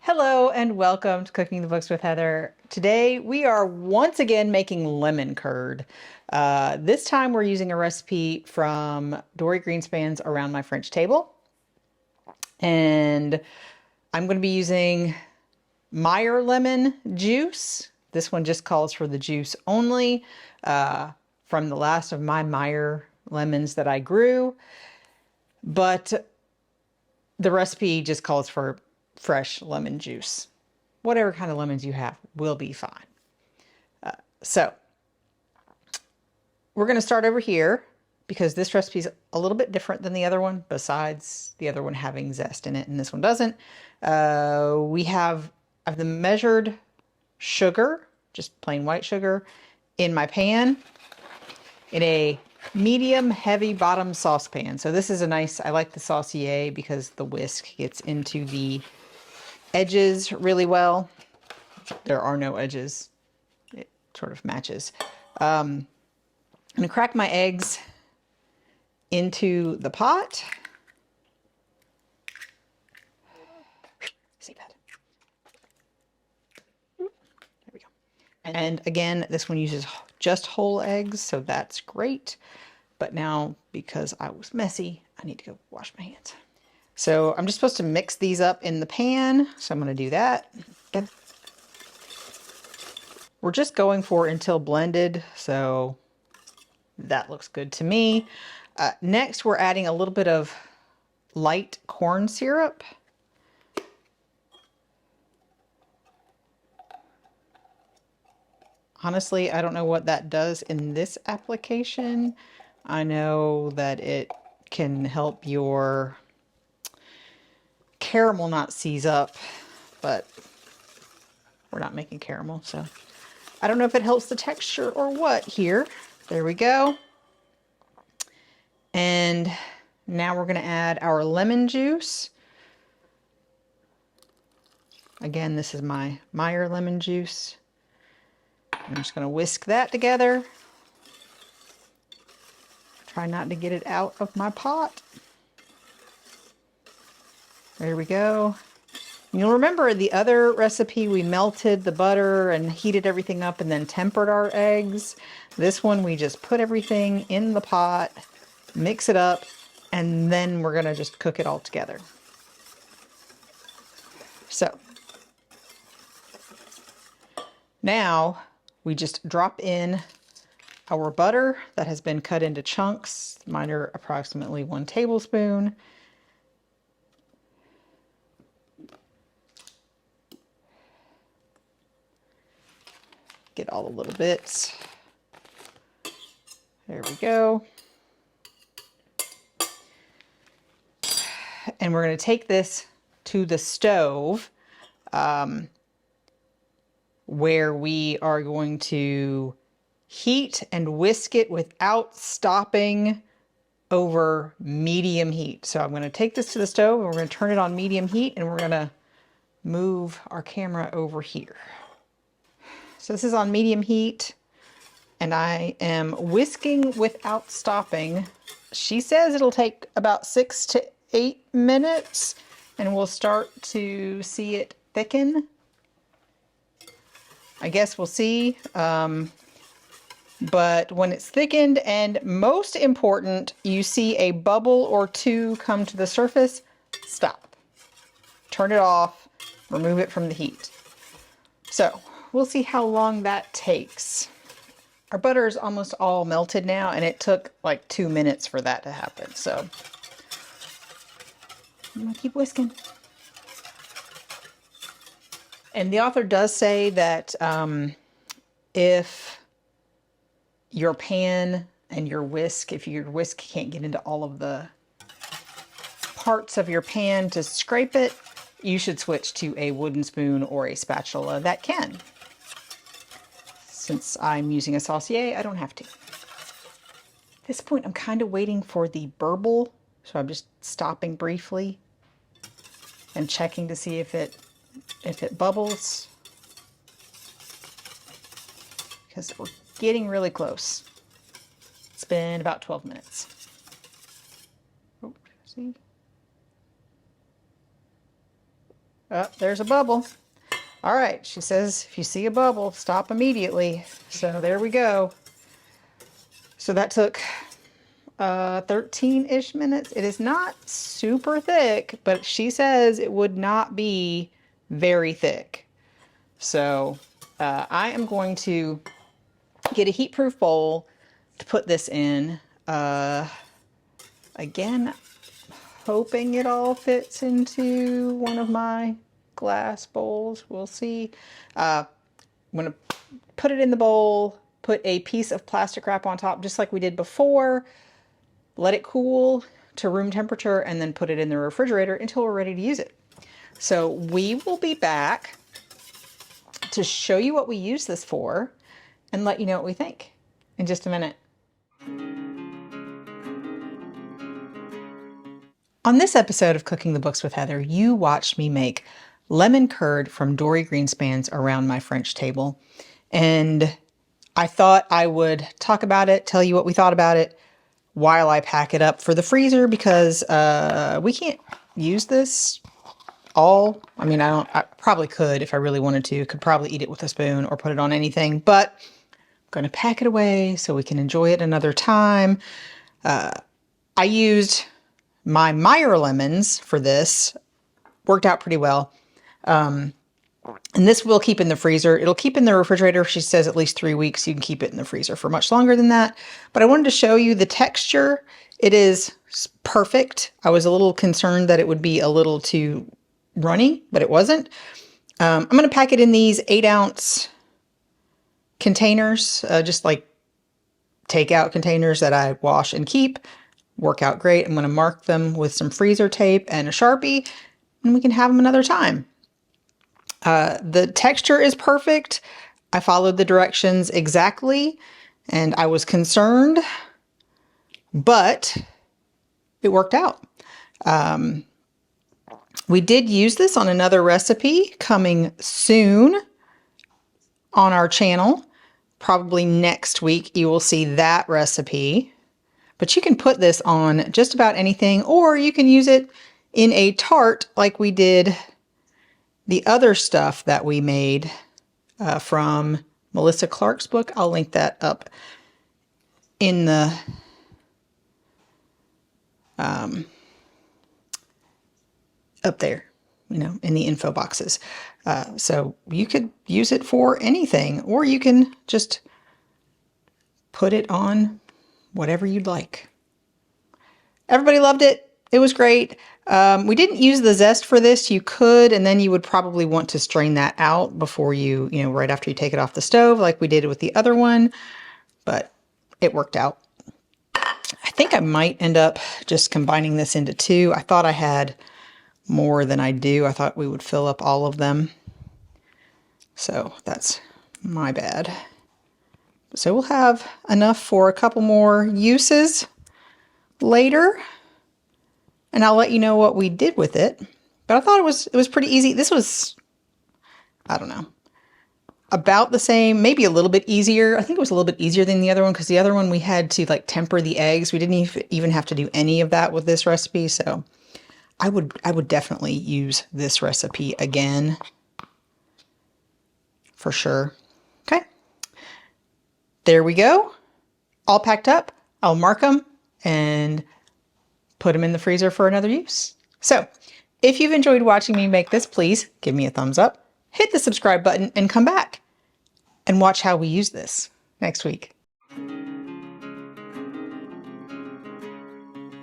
Hello and welcome to Cooking the Books with Heather. Today we are once again making lemon curd. This time we're using a recipe from Dory Greenspan's Around My French Table. And I'm going to be using Meyer lemon juice. This one just calls for the juice only from the last of my Meyer lemons that I grew. But the recipe just calls for fresh lemon juice. Whatever kind of lemons you have will be fine. So we're going to start over here because this recipe is a little bit different than the other one, besides the other one having zest in it and this one doesn't. We have the measured sugar, just plain white sugar, in my pan in a medium heavy bottom saucepan. So this is a nice, I like the saucier because the whisk gets into the edges really well. There are no edges. It sort of matches. I'm going to crack my eggs into the pot. See that? There we go. And again, this one uses just whole eggs, so that's great. But now, because I was messy, I need to go wash my hands. So I'm just supposed to mix these up in the pan. So I'm going to do that. We're just going for until blended. So that looks good to me. Next, we're adding a little bit of light corn syrup. Honestly, I don't know what that does in this application. I know that it can help your caramel not seize up, but we're not making caramel, so I don't know if it helps the texture or what here. There we go. And now we're going to add our lemon juice. Again, this is my Meyer lemon juice. I'm just going to whisk that together. Try not to get it out of my pot. There we go. You'll remember the other recipe, we melted the butter and heated everything up and then tempered our eggs. This one, we just put everything in the pot, mix it up, and then we're going to just cook it all together. So now we just drop in our butter that has been cut into chunks. Mine are approximately 1 tablespoon. Get all the little bits. There we go. And we're going to take this to the stove where we are going to heat and whisk it without stopping over medium heat. So I'm going to take this to the stove and we're going to turn it on medium heat and we're going to move our camera over here. So this is on medium heat and I am whisking without stopping. She says it'll take about 6 to 8 minutes and we'll start to see it thicken. I guess we'll see. But when it's thickened and most important, you see a bubble or two come to the surface, stop. Turn it off, remove it from the heat. So we'll see how long that takes. Our butter is almost all melted now and it took like 2 minutes for that to happen. So I'm gonna keep whisking. And the author does say that if your pan and your whisk, if your whisk can't get into all of the parts of your pan to scrape it, you should switch to a wooden spoon or a spatula that can. Since I'm using a saucier, I don't have to. At this point, I'm kind of waiting for the burble, so I'm just stopping briefly and checking to see if it bubbles, because we're getting really close. It's been about 12 minutes. Oh, see? Oh, there's a bubble. All right, she says if you see a bubble, stop immediately. So there we go. So that took 13-ish minutes. It is not super thick, but she says it would not be very thick. So I am going to get a heat-proof bowl to put this in. Again, hoping it all fits into one of my glass bowls. We'll see. I'm going to put it in the bowl, put a piece of plastic wrap on top, just like we did before. Let it cool to room temperature, and then put it in the refrigerator until we're ready to use it. So we will be back to show you what we use this for and let you know what we think in just a minute. On this episode of Cooking the Books with Heather, you watched me make lemon curd from dory greenspans around my French table. And I thought I would talk about it, tell you what we thought about it while I pack it up for the freezer, because we can't use this all. I mean, I probably could if I really wanted to, could probably eat it with a spoon or put it on anything, but I'm going to pack it away so we can enjoy it another time. I used my Meyer lemons for this. Worked out pretty well. And this will keep in the freezer. It'll keep in the refrigerator. She says at least 3 weeks. You can keep it in the freezer for much longer than that. But I wanted to show you the texture. It is perfect. I was a little concerned that it would be a little too runny, but it wasn't. I'm going to pack it in these 8-ounce containers, just like takeout containers that I wash and keep. Work out great. I'm going to mark them with some freezer tape and a Sharpie, and we can have them another time. The texture is perfect. I followed the directions exactly, and I was concerned, but it worked out. We did use this on another recipe coming soon on our channel. Probably next week you will see that recipe. But you can put this on just about anything, or you can use it in a tart like we did the other stuff that we made from Melissa Clark's book. I'll link that up in the up there, you know, in the info boxes. So you could use it for anything, or you can just put it on whatever you'd like. Everybody loved it. It was great. We didn't use the zest for this. You could, and then you would probably want to strain that out before you know, right after you take it off the stove, like we did with the other one, but it worked out. I think I might end up just combining this into 2. I thought I had more than I do. I thought we would fill up all of them. So that's my bad. So we'll have enough for a couple more uses later, and I'll let you know what we did with it. But I thought it was pretty easy. This was, I don't know, about the same, maybe a little bit easier. I think it was a little bit easier than the other one, because the other one we had to like temper the eggs. We didn't even have to do any of that with this recipe. So I would definitely use this recipe again for sure. Okay. There we go. All packed up. I'll mark them and put them in the freezer for another use. So if you've enjoyed watching me make this, please give me a thumbs up, hit the subscribe button, and come back and watch how we use this next week.